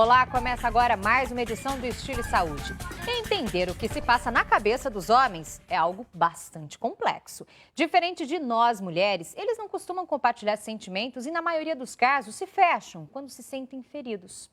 Olá, começa agora mais uma edição do Estilo e Saúde. Entender o que se passa na cabeça dos homens é algo bastante complexo. Diferente de nós, mulheres, eles não costumam compartilhar sentimentos e, na maioria dos casos, se fecham quando se sentem feridos.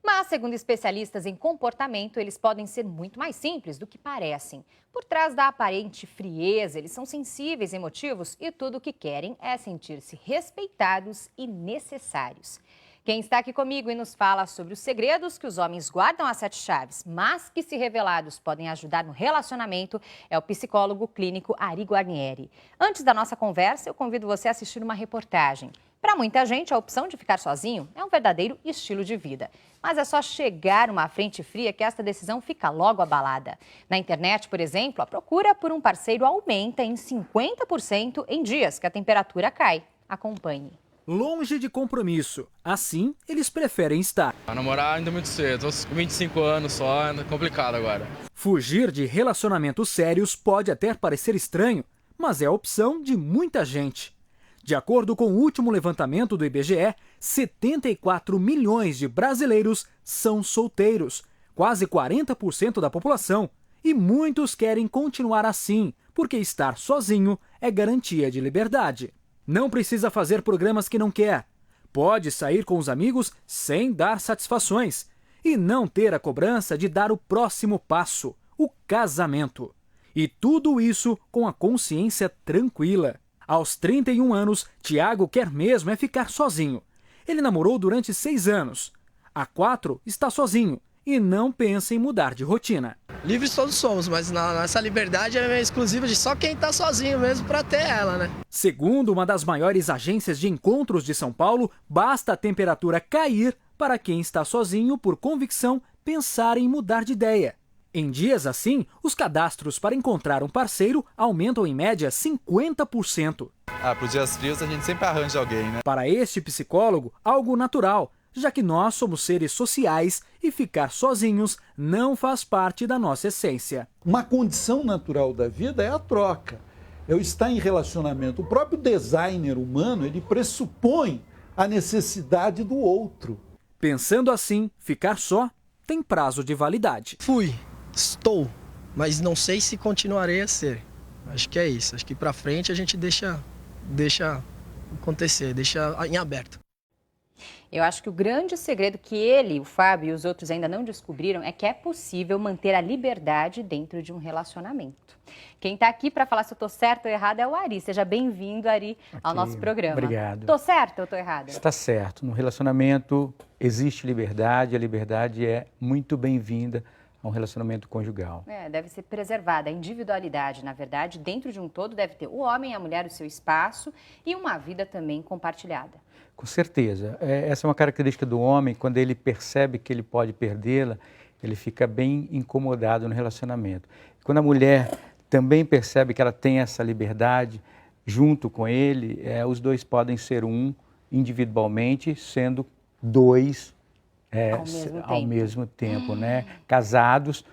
Mas, segundo especialistas em comportamento, eles podem ser muito mais simples do que parecem. Por trás da aparente frieza, eles são sensíveis e emotivos e tudo o que querem é sentir-se respeitados e necessários. Quem está aqui comigo e nos fala sobre os segredos que os homens guardam às 7 chaves, mas que, se revelados, podem ajudar no relacionamento, é o psicólogo clínico Ari Guarnieri. Antes da nossa conversa, eu convido você a assistir uma reportagem. Para muita gente, a opção de ficar sozinho é um verdadeiro estilo de vida. Mas é só chegar uma frente fria que esta decisão fica logo abalada. Na internet, por exemplo, a procura por um parceiro aumenta em 50% em dias que a temperatura cai. Acompanhe. Longe de compromisso. Assim, eles preferem estar. Namorar ainda é muito cedo, tô com 25 anos só, é complicado agora. Fugir de relacionamentos sérios pode até parecer estranho, mas é a opção de muita gente. De acordo com o último levantamento do IBGE, 74 milhões de brasileiros são solteiros, quase 40% da população. E muitos querem continuar assim, porque estar sozinho é garantia de liberdade. Não precisa fazer programas que não quer. Pode sair com os amigos sem dar satisfações. E não ter a cobrança de dar o próximo passo, o casamento. E tudo isso com a consciência tranquila. Aos 31 anos, Tiago quer mesmo é ficar sozinho. Ele namorou durante 6 anos. Há 4 está sozinho e não pensa em mudar de rotina. Livres todos somos, mas essa liberdade é exclusiva de só quem está sozinho mesmo para ter ela, né? Segundo uma das maiores agências de encontros de São Paulo, basta a temperatura cair para quem está sozinho por convicção pensar em mudar de ideia. Em dias assim, os cadastros para encontrar um parceiro aumentam em média 50%. Para os dias frios a gente sempre arranja alguém, né? Para este psicólogo, algo natural, já que nós somos seres sociais e ficar sozinhos não faz parte da nossa essência. Uma condição natural da vida é a troca, é o estar em relacionamento. O próprio designer humano, ele pressupõe a necessidade do outro. Pensando assim, ficar só tem prazo de validade. Estou, mas não sei se continuarei a ser. Acho que é isso, acho que para frente a gente deixa acontecer, deixa em aberto. Eu acho que o grande segredo que ele, o Fábio e os outros ainda não descobriram é que é possível manter a liberdade dentro de um relacionamento. Quem está aqui para falar se eu estou certo ou errada é o Ari. Seja bem-vindo, Ari, ao nosso programa. Obrigado. Estou certa ou estou errada? Está certo. No relacionamento existe liberdade, a liberdade é muito bem-vinda a um relacionamento conjugal. Deve ser preservada. A individualidade, na verdade, dentro de um todo deve ter o homem e a mulher o seu espaço e uma vida também compartilhada. Com certeza. Essa é uma característica do homem, quando ele percebe que ele pode perdê-la, ele fica bem incomodado no relacionamento. Quando a mulher também percebe que ela tem essa liberdade, junto com ele, os dois podem ser um individualmente, sendo dois ao mesmo tempo, né? Casados,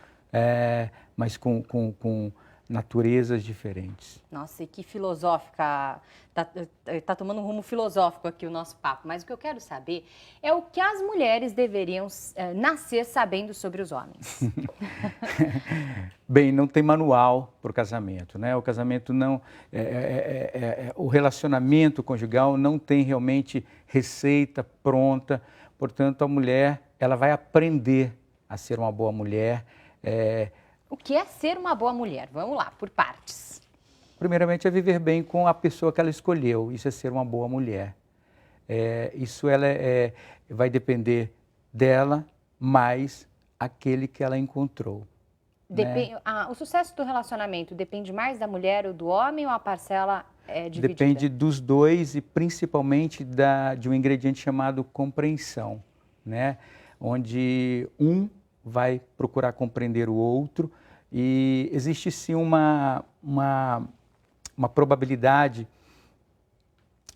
mas com naturezas diferentes. Nossa, e que filosófica, tá tomando um rumo filosófico aqui o nosso papo, mas o que eu quero saber é o que as mulheres deveriam nascer sabendo sobre os homens. Bem, não tem manual para o casamento, né? O casamento não, o relacionamento conjugal não tem realmente receita pronta, portanto a mulher, ela vai aprender a ser uma boa mulher. O que é ser uma boa mulher? Vamos lá, por partes. Primeiramente, é viver bem com a pessoa que ela escolheu. Isso é ser uma boa mulher. Isso vai depender dela, mais aquele que ela encontrou. O sucesso do relacionamento depende mais da mulher ou do homem ou a parcela é dividida? Depende dos dois e principalmente de um ingrediente chamado compreensão, né? Onde um vai procurar compreender o outro e existe sim uma probabilidade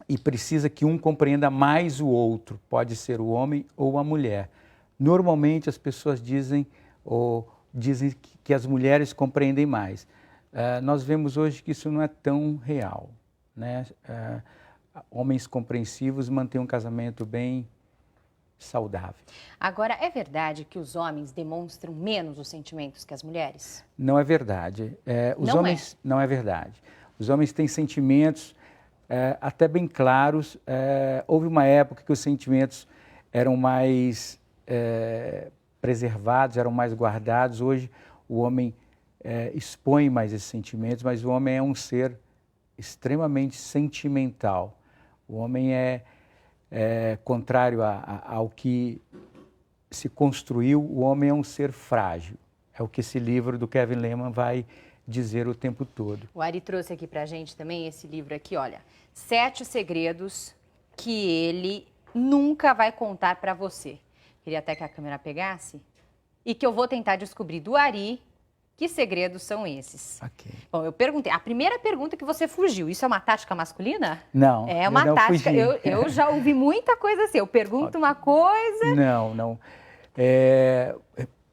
e precisa que um compreenda mais o outro, pode ser o homem ou a mulher. Normalmente as pessoas dizem que as mulheres compreendem mais. Nós vemos hoje que isso não é tão real, né? Homens compreensivos mantêm um casamento bem saudável. Agora, é verdade que os homens demonstram menos os sentimentos que as mulheres? Não é verdade. Não é verdade. Os homens têm sentimentos até bem claros. Houve uma época que os sentimentos eram mais preservados, eram mais guardados. Hoje o homem expõe mais esses sentimentos, mas o homem é um ser extremamente sentimental. O homem contrário ao que se construiu, o homem é um ser frágil. É o que esse livro do Kevin Leman vai dizer o tempo todo. O Ari trouxe aqui pra gente também esse livro aqui, olha, 7 segredos que ele nunca vai contar pra você. Queria até que a câmera pegasse e que eu vou tentar descobrir do Ari que segredos são esses. Ok. Bom, eu perguntei, a primeira pergunta que você fugiu, isso é uma tática masculina? Não. É uma tática, eu já ouvi muita coisa assim, eu pergunto uma coisa... Não.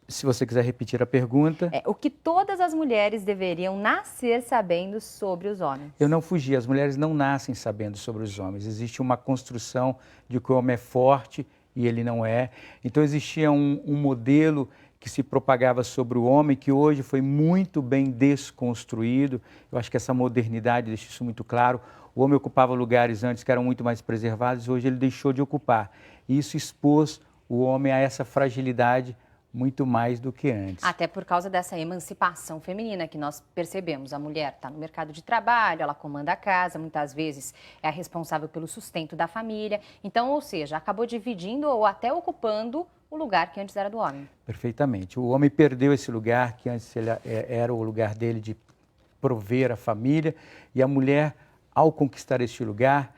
Se você quiser repetir a pergunta... O que todas as mulheres deveriam nascer sabendo sobre os homens? Eu não fugi, as mulheres não nascem sabendo sobre os homens. Existe uma construção de que o homem é forte e ele não é. Então existia um modelo que se propagava sobre o homem, que hoje foi muito bem desconstruído. Eu acho que essa modernidade deixa isso muito claro. O homem ocupava lugares antes que eram muito mais preservados, hoje ele deixou de ocupar. E isso expôs o homem a essa fragilidade muito mais do que antes. Até por causa dessa emancipação feminina que nós percebemos. A mulher está no mercado de trabalho, ela comanda a casa, muitas vezes é a responsável pelo sustento da família. Então, ou seja, acabou dividindo ou até ocupando o lugar que antes era do homem. Perfeitamente. O homem perdeu esse lugar que antes era o lugar dele de prover a família, e a mulher, ao conquistar este lugar,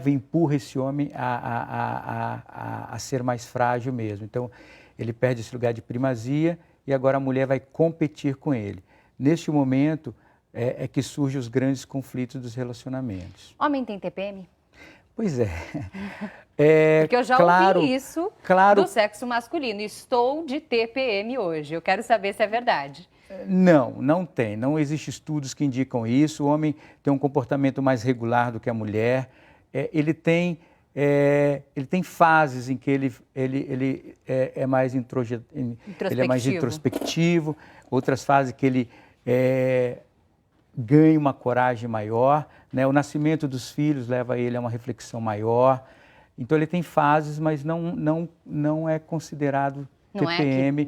empurra esse homem a ser mais frágil mesmo. Então, ele perde esse lugar de primazia e agora a mulher vai competir com ele. Neste momento é que surgem os grandes conflitos dos relacionamentos. Homem tem TPM? Pois é. Porque eu já ouvi isso do sexo masculino. Estou de TPM hoje. Eu quero saber se é verdade. Não tem. Não existem estudos que indicam isso. O homem tem um comportamento mais regular do que a mulher. Ele tem fases em que ele é mais introspectivo, outras fases que ele ganha uma coragem maior, né? O nascimento dos filhos leva ele a uma reflexão maior. Então ele tem fases, mas não é considerado TPM,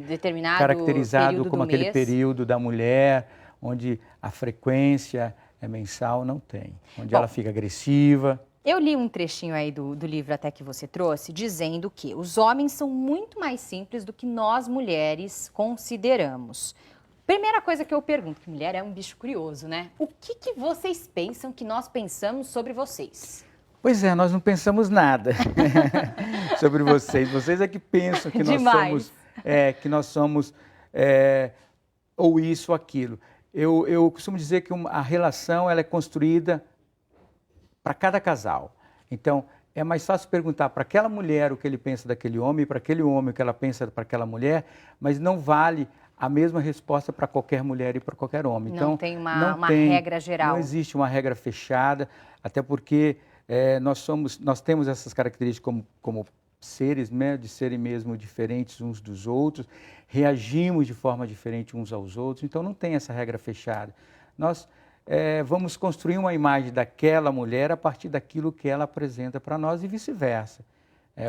caracterizado como aquele período da mulher, onde a frequência é mensal, não tem. Onde ela fica agressiva. Eu li um trechinho aí do livro até que você trouxe, dizendo que os homens são muito mais simples do que nós mulheres consideramos. Primeira coisa que eu pergunto, que mulher é um bicho curioso, né? O que vocês pensam que nós pensamos sobre vocês? Pois é, nós não pensamos nada sobre vocês. Vocês é que pensam que nós somos ou isso ou aquilo. Eu costumo dizer que a relação ela é construída para cada casal. Então, é mais fácil perguntar para aquela mulher o que ele pensa daquele homem, para aquele homem o que ela pensa para aquela mulher, mas não vale a mesma resposta para qualquer mulher e para qualquer homem. Não tem uma regra geral. Não existe uma regra fechada, até porque nós temos essas características como seres, né, de serem mesmo diferentes uns dos outros, reagimos de forma diferente uns aos outros, então não tem essa regra fechada. Nós vamos construir uma imagem daquela mulher a partir daquilo que ela apresenta para nós e vice-versa.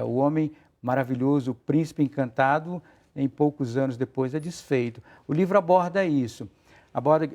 O homem maravilhoso, o príncipe encantado, em poucos anos depois é desfeito. O livro aborda isso.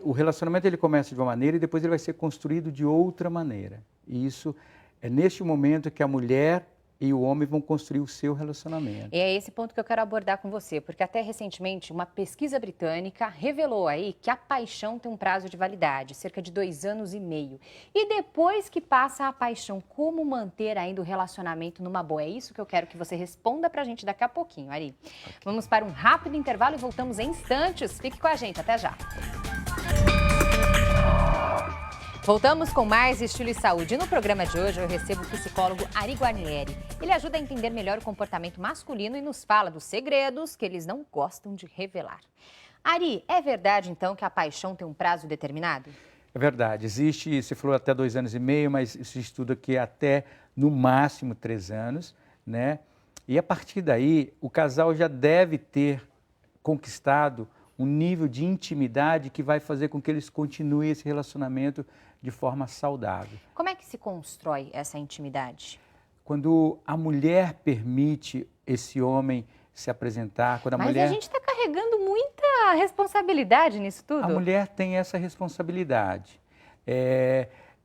O relacionamento ele começa de uma maneira e depois ele vai ser construído de outra maneira. E isso é neste momento que a mulher e o homem vão construir o seu relacionamento. E é esse ponto que eu quero abordar com você, porque até recentemente uma pesquisa britânica revelou aí que a paixão tem um prazo de validade, cerca de 2 anos e meio. E depois que passa a paixão, como manter ainda o relacionamento numa boa? É isso que eu quero que você responda pra gente daqui a pouquinho, Ari. Okay. Vamos para um rápido intervalo e voltamos em instantes. Fique com a gente, até já. Voltamos com mais Estilo e Saúde. No programa de hoje eu recebo o psicólogo Ari Guarnieri. Ele ajuda a entender melhor o comportamento masculino e nos fala dos segredos que eles não gostam de revelar. Ari, é verdade então que a paixão tem um prazo determinado? É verdade, existe, você falou até 2 anos e meio, mas se estuda que até no máximo 3 anos, né? E a partir daí, o casal já deve ter conquistado um nível de intimidade que vai fazer com que eles continuem esse relacionamento de forma saudável. Como é que se constrói essa intimidade? Quando a mulher permite esse homem se apresentar, quando a Mas mulher... a gente está carregando muita responsabilidade nisso tudo. A mulher tem essa responsabilidade.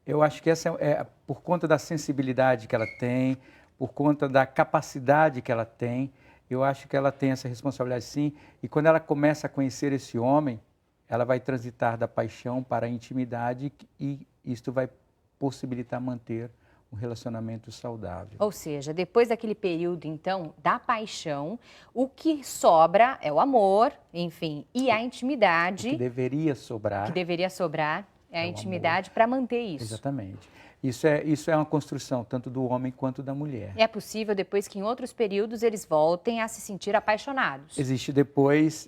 Eu acho que essa é por conta da sensibilidade que ela tem, por conta da capacidade que ela tem, eu acho que ela tem essa responsabilidade sim. E quando ela começa a conhecer esse homem, ela vai transitar da paixão para a intimidade e isto vai possibilitar manter um relacionamento saudável. Ou seja, depois daquele período, então, da paixão, o que sobra é o amor, enfim, e a intimidade. O que deveria sobrar. Que deveria sobrar é a o intimidade para manter isso. Exatamente. Isso é uma construção tanto do homem quanto da mulher. É possível depois que em outros períodos eles voltem a se sentir apaixonados. Existe depois,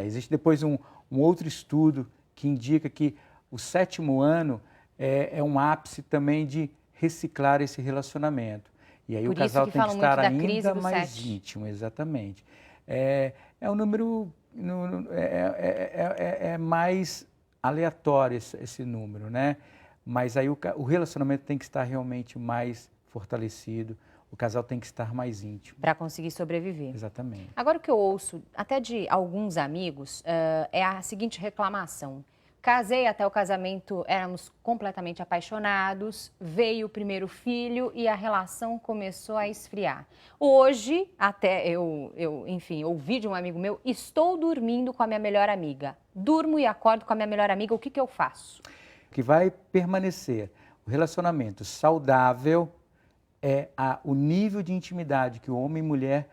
existe depois um outro estudo que indica que o 7º ano é um ápice também de reciclar esse relacionamento. E aí Por o casal isso que tem que falam estar muito da crise ainda do mais 7. íntimo, exatamente. É um número, é mais aleatório esse número, né? Mas aí o relacionamento tem que estar realmente mais fortalecido, o casal tem que estar mais íntimo. Para conseguir sobreviver. Exatamente. Agora o que eu ouço, até de alguns amigos, é a seguinte reclamação. Casei até o casamento, éramos completamente apaixonados, veio o primeiro filho e a relação começou a esfriar. Hoje, até enfim, ouvi de um amigo meu, estou dormindo com a minha melhor amiga. Durmo e acordo com a minha melhor amiga, o que eu faço? O que vai permanecer, o relacionamento saudável é o nível de intimidade que o homem e mulher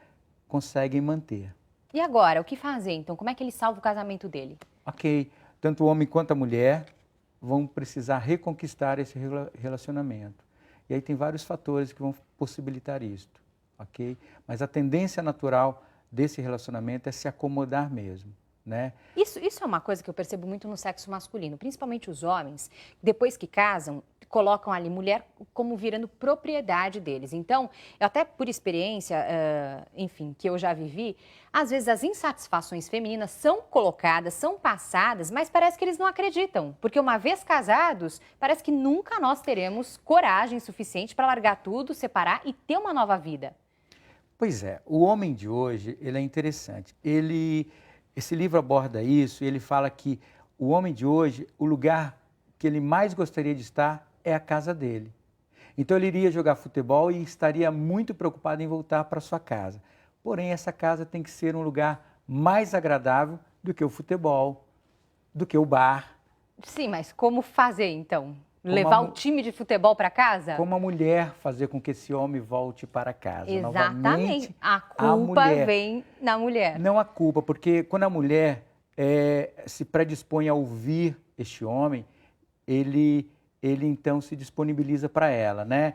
conseguem manter. E agora, o que fazer então? Como é que ele salva o casamento dele? Ok, tanto o homem quanto a mulher vão precisar reconquistar esse relacionamento. E aí tem vários fatores que vão possibilitar isto, ok? Mas a tendência natural desse relacionamento é se acomodar mesmo, né? Isso é uma coisa que eu percebo muito no sexo masculino, principalmente os homens, depois que casam, colocam ali mulher como virando propriedade deles. Então, eu até por experiência, enfim, que eu já vivi, às vezes as insatisfações femininas são colocadas, são passadas, mas parece que eles não acreditam. Porque uma vez casados, parece que nunca nós teremos coragem suficiente para largar tudo, separar e ter uma nova vida. Pois é, o homem de hoje, ele é interessante. Esse livro aborda isso e ele fala que o homem de hoje, o lugar que ele mais gostaria de estar é a casa dele. Então ele iria jogar futebol e estaria muito preocupado em voltar para sua casa. Porém, essa casa tem que ser um lugar mais agradável do que o futebol, do que o bar. Sim, mas como fazer então? Levar o time de futebol para casa? Como a mulher fazer com que esse homem volte para casa. Exatamente. Novamente, a culpa vem na mulher. Não a culpa, porque quando a mulher se predispõe a ouvir este homem, ele então se disponibiliza para ela, né?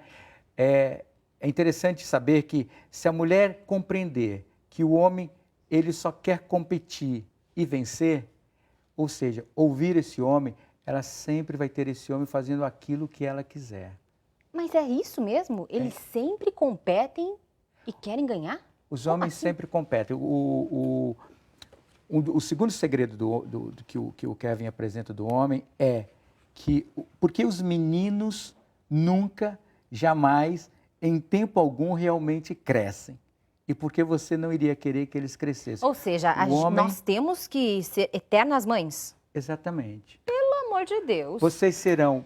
É interessante saber que se a mulher compreender que o homem ele só quer competir e vencer, ou seja, ouvir esse homem, ela sempre vai ter esse homem fazendo aquilo que ela quiser. Mas é isso mesmo? Eles sempre competem e querem ganhar? Os homens sempre competem. O segundo segredo que o Kevin apresenta do homem é que porque os meninos nunca, jamais, em tempo algum, realmente crescem. E porque você não iria querer que eles crescessem. Ou seja, nós temos que ser eternas mães. Exatamente. Pelo amor de Deus. Vocês serão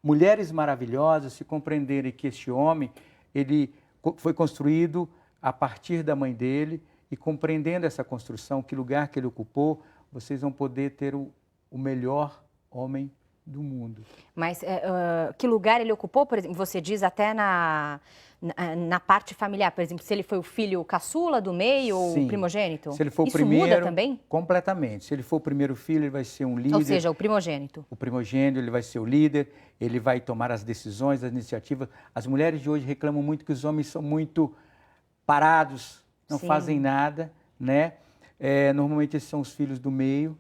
mulheres maravilhosas se compreenderem que este homem, ele foi construído a partir da mãe dele e compreendendo essa construção, que lugar que ele ocupou, vocês vão poder ter o melhor homem do mundo. Mas que lugar ele ocupou, por exemplo, você diz até na parte familiar, por exemplo, se ele foi o filho caçula do meio ou o primogênito? Se ele for o Isso primeiro, muda também? Completamente. Se ele for o primeiro filho, ele vai ser um líder. Ou seja, o primogênito. O primogênito, ele vai ser o líder, ele vai tomar as decisões, as iniciativas. As mulheres de hoje reclamam muito que os homens são muito parados, não fazem nada, né? Normalmente esses são os filhos do meio.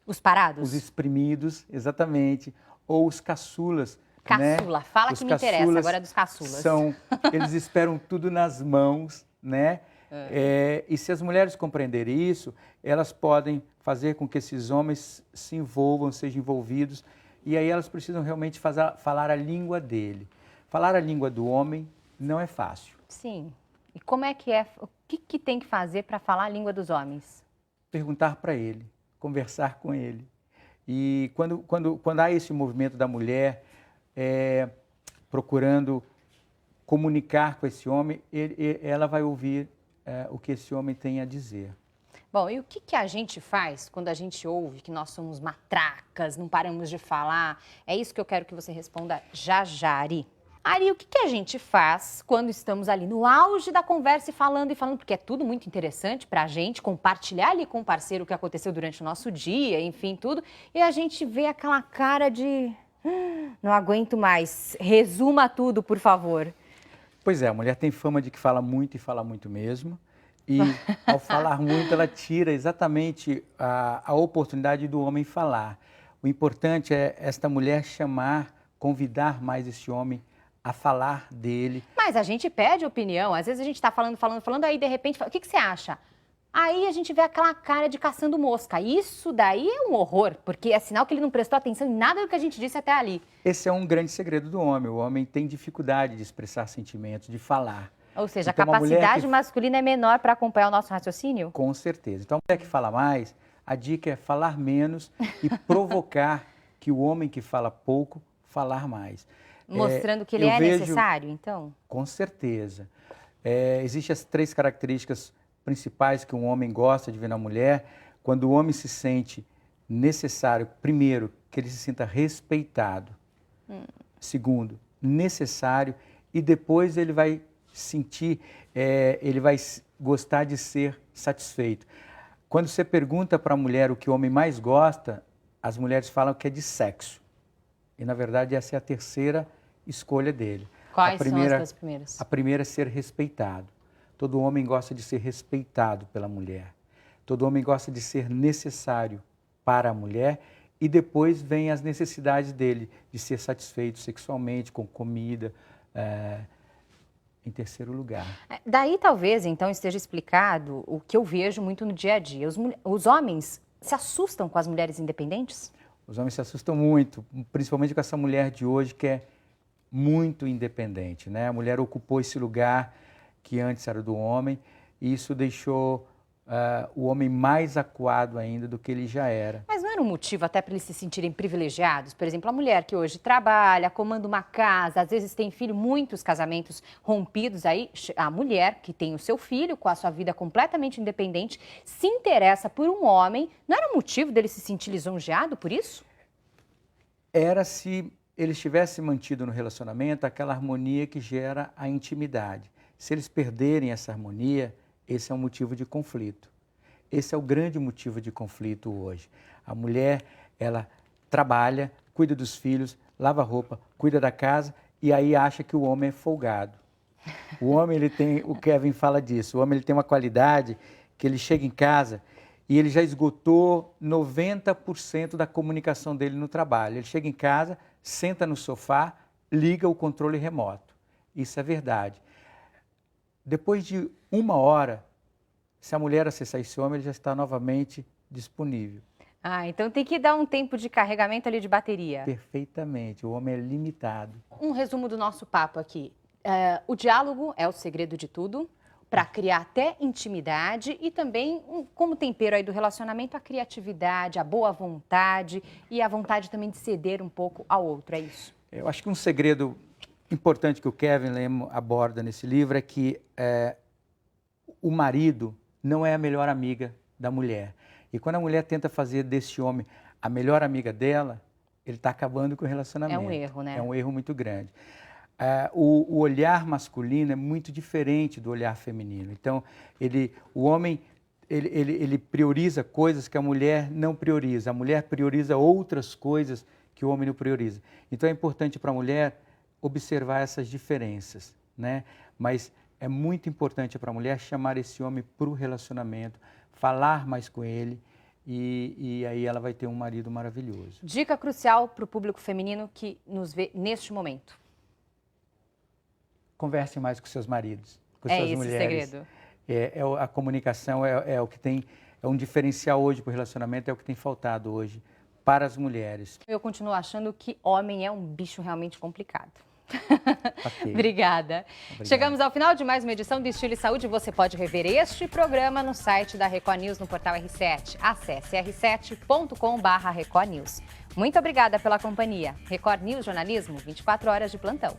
Os parados? Os exprimidos, exatamente, ou os caçulas. Caçula, né? fala Os que me interessa, caçulas agora é dos caçulas. Eles esperam tudo nas mãos, né? E se as mulheres compreenderem isso, elas podem fazer com que esses homens se envolvam, sejam envolvidos, e aí elas precisam realmente falar a língua dele. Falar a língua do homem não é fácil. Sim. E como é que é? O que tem que fazer para falar a língua dos homens? Perguntar para ele, conversar com ele. E quando há esse movimento da mulher procurando comunicar com esse homem, ela vai ouvir o que esse homem tem a dizer. Bom, e o que a gente faz quando a gente ouve que nós somos matracas, não paramos de falar? É isso que eu quero que você responda já, Ari. Ari, o que a gente faz quando estamos ali no auge da conversa e falando, porque é tudo muito interessante para a gente compartilhar ali com o parceiro o que aconteceu durante o nosso dia, enfim, tudo, e a gente vê aquela cara de não aguento mais, resuma tudo, por favor. Pois é, a mulher tem fama de que fala muito e fala muito mesmo, e ao falar muito ela tira exatamente a oportunidade do homem falar. O importante é esta mulher convidar mais esse homem a falar dele. Mas a gente pede opinião, às vezes a gente está falando, aí de repente, o que você acha? Aí a gente vê aquela cara de caçando mosca. Isso daí é um horror, porque é sinal que ele não prestou atenção em nada do que a gente disse até ali. Esse é um grande segredo do homem. O homem tem dificuldade de expressar sentimentos, de falar. Ou seja, então, a capacidade masculina é menor para acompanhar o nosso raciocínio? Com certeza. Então, a mulher que fala mais, a dica é falar menos e provocar que o homem que fala pouco, falar mais. Mostrando que ele é necessário, então? Com certeza. Existem as 3 características principais que um homem gosta de ver na mulher. Quando o homem se sente necessário, primeiro, que ele se sinta respeitado. Segundo, necessário. E depois ele vai sentir, ele vai gostar de ser satisfeito. Quando você pergunta para a mulher o que o homem mais gosta, as mulheres falam que é de sexo. E, na verdade, essa é a terceira escolha dele. Quais são as 2 primeiras? A primeira é ser respeitado. Todo homem gosta de ser respeitado pela mulher. Todo homem gosta de ser necessário para a mulher. E depois vem as necessidades dele, de ser satisfeito sexualmente, com comida, em terceiro lugar. Daí talvez, então, esteja explicado o que eu vejo muito no dia a dia. Os homens se assustam com as mulheres independentes? Os homens se assustam muito, principalmente com essa mulher de hoje que é muito independente, né? A mulher ocupou esse lugar que antes era do homem e isso deixou o homem mais acuado ainda do que ele já era. Mas não era um motivo até para eles se sentirem privilegiados? Por exemplo, a mulher que hoje trabalha, comanda uma casa, às vezes tem filho, muitos casamentos rompidos aí, a mulher que tem o seu filho com a sua vida completamente independente, se interessa por um homem, não era motivo dele se sentir lisonjeado por isso? Era se eles tivessem mantido no relacionamento aquela harmonia que gera a intimidade. Se eles perderem essa harmonia, esse é um motivo de conflito. Esse é o grande motivo de conflito hoje. A mulher, ela trabalha, cuida dos filhos, lava roupa, cuida da casa e aí acha que o homem é folgado. O homem, o Kevin fala disso, o homem ele tem uma qualidade que ele chega em casa e ele já esgotou 90% da comunicação dele no trabalho. Ele chega em casa, senta no sofá, liga o controle remoto. Isso é verdade. Depois de 1 hora, se a mulher acessar esse homem, ele já está novamente disponível. Então tem que dar um tempo de carregamento ali de bateria. Perfeitamente, o homem é limitado. Um resumo do nosso papo aqui. O diálogo é o segredo de tudo, para criar até intimidade e também, como tempero aí do relacionamento, a criatividade, a boa vontade e a vontade também de ceder um pouco ao outro, é isso? Eu acho que um segredo importante que o Kevin Lem aborda nesse livro é que o marido não é a melhor amiga da mulher. E quando a mulher tenta fazer desse homem a melhor amiga dela, ele está acabando com o relacionamento. É um erro, né? É um erro muito grande. O olhar masculino é muito diferente do olhar feminino. Então, o homem ele prioriza coisas que a mulher não prioriza. A mulher prioriza outras coisas que o homem não prioriza. Então, é importante para a mulher observar essas diferenças, né? Mas é muito importante para a mulher chamar esse homem para o relacionamento, falar mais com ele e aí ela vai ter um marido maravilhoso. Dica crucial para o público feminino que nos vê neste momento. Converse mais com seus maridos, com suas mulheres. Segredo. A comunicação é o que tem, é um diferencial hoje para o relacionamento, é o que tem faltado hoje para as mulheres. Eu continuo achando que homem é um bicho realmente complicado. Okay. Obrigada. Obrigado. Chegamos ao final de mais uma edição do Estilo e Saúde. Você pode rever este programa no site da Record News, no portal R7. Acesse r7.com/recordnews. Muito obrigada pela companhia. Record News Jornalismo, 24 horas de plantão.